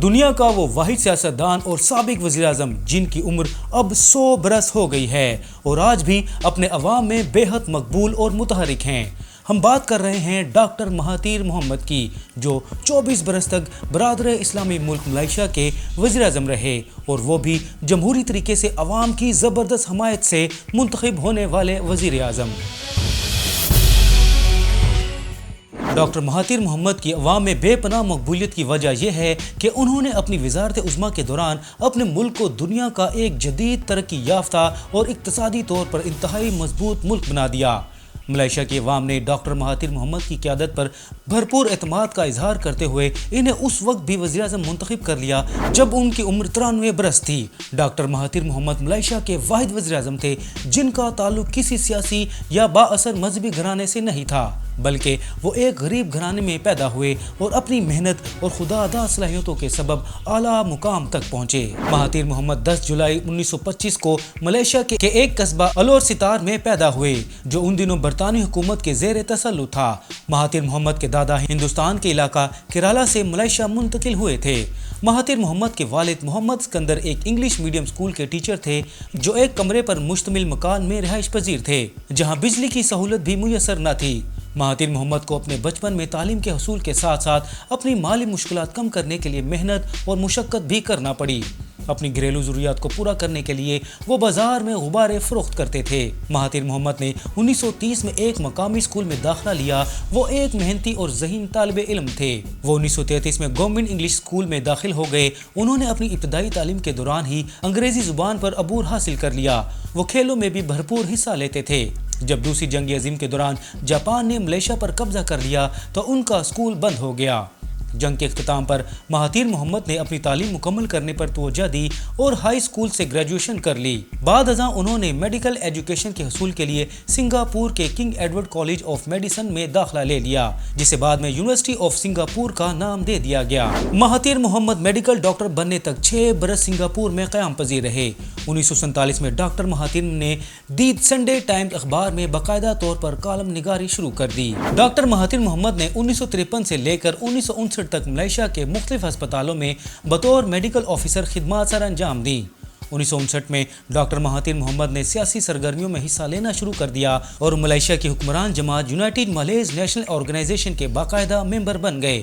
دنیا کا وہ واحد سیاستدان اور سابق وزیر اعظم جن کی عمر اب 100 برس ہو گئی ہے اور آج بھی اپنے عوام میں بے حد مقبول اور متحرک ہیں۔ ہم بات کر رہے ہیں ڈاکٹر مہاتیر محمد کی، جو 24 برس تک برادر اسلامی ملک ملائیشیا کے وزیر اعظم رہے، اور وہ بھی جمہوری طریقے سے عوام کی زبردست حمایت سے منتخب ہونے والے وزیر اعظم۔ ڈاکٹر مہاتیر محمد کی عوام میں بے پناہ مقبولیت کی وجہ یہ ہے کہ انہوں نے اپنی وزارت عظمیٰ کے دوران اپنے ملک کو دنیا کا ایک جدید ترقی یافتہ اور اقتصادی طور پر انتہائی مضبوط ملک بنا دیا۔ ملائیشیا کی عوام نے ڈاکٹر مہاتیر محمد کی قیادت پر بھرپور اعتماد کا اظہار کرتے ہوئے انہیں اس وقت بھی وزیر اعظم منتخب کر لیا جب ان کی عمر 93 برس تھی۔ ڈاکٹر مہاتیر محمد ملائیشیا کے واحد وزیر اعظم تھے جن کا تعلق کسی سیاسی یا با اثر مذہبی گھرانے سے نہیں تھا، بلکہ وہ ایک غریب گھرانے میں پیدا ہوئے اور اپنی محنت اور خودداد صلاحیتوں کے سبب اعلیٰ مقام تک پہنچے۔ مہاتیر محمد 10 جولائی 1925 کو ملائیشیا کے ایک قصبہ الور ستار میں پیدا ہوئے جو ان دنوں برطانوی حکومت کے زیر تسلط تھا۔ مہاتیر محمد کے دادا ہندوستان کے علاقہ کیرالہ سے ملائیشیا منتقل ہوئے تھے۔ مہاتیر محمد کے والد محمد سکندر ایک انگلش میڈیم اسکول کے ٹیچر تھے جو ایک کمرے پر مشتمل مکان میں رہائش پذیر تھے جہاں بجلی کی سہولت بھی میسر نہ تھی۔ مہاتیر محمد کو اپنے بچپن میں تعلیم کے حصول کے ساتھ ساتھ اپنی مالی مشکلات کم کرنے کے لیے محنت اور مشقت بھی کرنا پڑی۔ اپنی گھریلو ضروریات کو پورا کرنے کے لیے وہ بازار میں غبارے فروخت کرتے تھے۔ مہاتیر محمد نے 1930 میں ایک مقامی اسکول میں داخلہ لیا۔ وہ ایک محنتی اور ذہین طالب علم تھے۔ وہ 1933 میں گورنمنٹ انگلش اسکول میں داخل ہو گئے۔ انہوں نے اپنی ابتدائی تعلیم کے دوران ہی انگریزی زبان پر عبور حاصل کر لیا۔ وہ کھیلوں میں بھی بھرپور حصہ لیتے تھے۔ جب دوسری جنگ عظیم کے دوران جاپان نے ملائیشیا پر قبضہ کر لیا تو ان کا اسکول بند ہو گیا۔ جنگ کے اختتام پر مہاتیر محمد نے اپنی تعلیم مکمل کرنے پر توجہ دی اور ہائی اسکول سے گریجویشن کر لی۔ بعد ازاں انہوں نے میڈیکل ایجوکیشن کے حصول کے لیے سنگاپور کے king Edward college of medicine میں داخلہ لے لیا، جسے بعد میں یونیورسٹی آف سنگاپور کا نام دے دیا گیا۔ مہاتیر محمد میڈیکل ڈاکٹر بننے تک 6 برس سنگاپور میں قیام پذیر رہے۔ 1947 میں ڈاکٹر مہاتیر نے دی سنڈے ٹائمز اخبار میں باقاعدہ طور پر کالم نگاری شروع کر دی۔ ڈاکٹر مہاتیر محمد نے 1953 سے لے کر 1959 تک ملائیشیا کے مختلف ہسپتالوں میں بطور میڈیکل آفیسر خدمات سر انجام دیں۔ 1959 میں ڈاکٹر مہاتیر محمد نے سیاسی سرگرمیوں میں حصہ لینا شروع کر دیا اور ملائیشیا کی حکمران جماعت یونائٹڈ مالیز نیشنل آرگنائزیشن کے باقاعدہ ممبر بن گئے،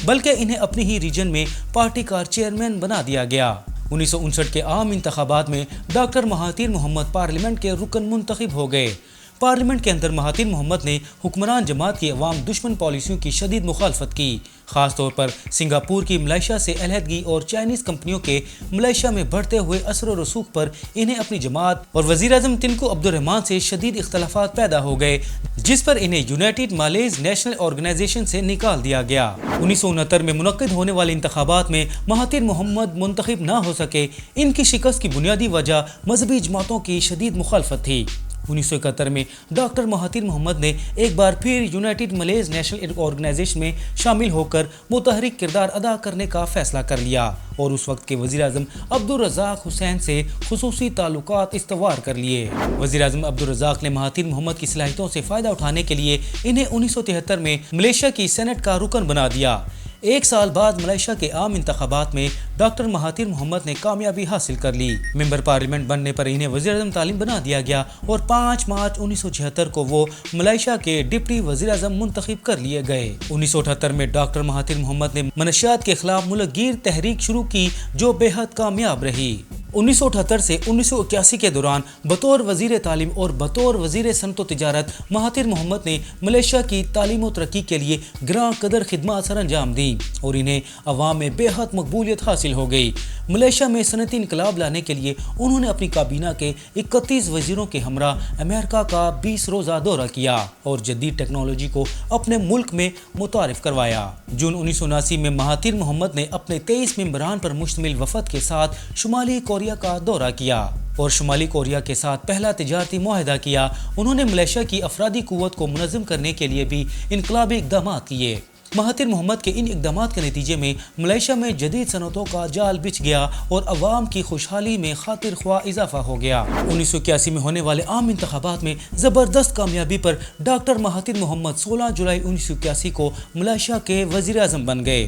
بلکہ انہیں اپنی ہی ریجن میں پارٹی کا چیئرمین بنا دیا گیا۔ 1959 کے عام انتخابات میں ڈاکٹر مہاتیر محمد پارلیمنٹ کے رکن منتخب ہو گئے۔ پارلیمنٹ کے اندر مہاتیر محمد نے حکمران جماعت کی عوام دشمن پالیسیوں کی شدید مخالفت کی، خاص طور پر سنگاپور کی ملائیشیا سے علیحدگی اور چائنیز کمپنیوں کے ملائیشیا میں بڑھتے ہوئے اثر و رسوخ پر انہیں اپنی جماعت اور وزیر اعظم تنکو عبدالرحمان سے شدید اختلافات پیدا ہو گئے، جس پر انہیں یونائٹڈ مالیز نیشنل آرگنائزیشن سے نکال دیا گیا۔ 1969 میں منعقد ہونے والے انتخابات میں مہاتیر محمد منتخب نہ ہو سکے۔ ان کی شکست کی بنیادی وجہ مذہبی جماعتوں کی شدید مخالفت تھی۔ 1971 میں ڈاکٹر مہاتیر محمد نے ایک بار پھر یونائٹڈ مالیز نیشنل آرگنائزیشن میں شامل ہو کر متحرک کردار ادا کرنے کا فیصلہ کر لیا اور اس وقت کے وزیر اعظم عبدالرزاق حسین سے خصوصی تعلقات استوار کر لیے۔ وزیر اعظم عبدالرزاق نے مہاتیر محمد کی صلاحیتوں سے فائدہ اٹھانے کے لیے انہیں 1973 میں ملائیشیا کی سینٹ کا رکن بنا دیا۔ ایک سال بعد ملائیشیا کے عام انتخابات میں ڈاکٹر مہاتیر محمد نے کامیابی حاصل کر لی۔ ممبر پارلیمنٹ بننے پر انہیں وزیر اعظم تعلیم بنا دیا گیا اور 5 مارچ 1976 کو وہ ملائیشیا کے ڈپٹی وزیر اعظم منتخب کر لیے گئے۔ 1978 میں ڈاکٹر مہاتیر محمد نے منشیات کے خلاف ملک گیر تحریک شروع کی جو بے حد کامیاب رہی۔ 1978 سے 1981 کے دوران بطور وزیر تعلیم اور بطور وزیر صنعت و تجارت مہاتیر محمد نے ملائیشیا کی تعلیم و ترقی کے لیے گراں قدر خدمات سر انجام دیں اور انہیں عوام میں بے حد مقبولیت حاصل ہو گئی۔ ملائیشیا میں صنعتی انقلاب لانے کے لیے انہوں نے اپنی کابینہ کے 31 وزیروں کے ہمراہ امریکہ کا 20 روزہ دورہ کیا اور جدید ٹیکنالوجی کو اپنے ملک میں متعارف کروایا۔ جون 1979 میں مہاتیر محمد نے اپنے 23 ممبران پر مشتمل وفد کے ساتھ شمالی کوریا کا دورہ کیا اور شمالی کوریا کے ساتھ پہلا تجارتی معاہدہ کیا۔ انہوں نے ملائیشیا کی افرادی قوت کو منظم کرنے کے لیے بھی انقلابی اقدامات کیے۔ مہاتیر محمد کے ان اقدامات کے نتیجے میں ملائیشیا میں جدید صنعتوں کا جال بچھ گیا اور عوام کی خوشحالی میں خاطر خواہ اضافہ ہو گیا۔ 1981 میں ہونے والے عام انتخابات میں زبردست کامیابی پر ڈاکٹر مہاتیر محمد 16 جولائی 1981 کو ملائیشیا کے وزیر اعظم بن گئے۔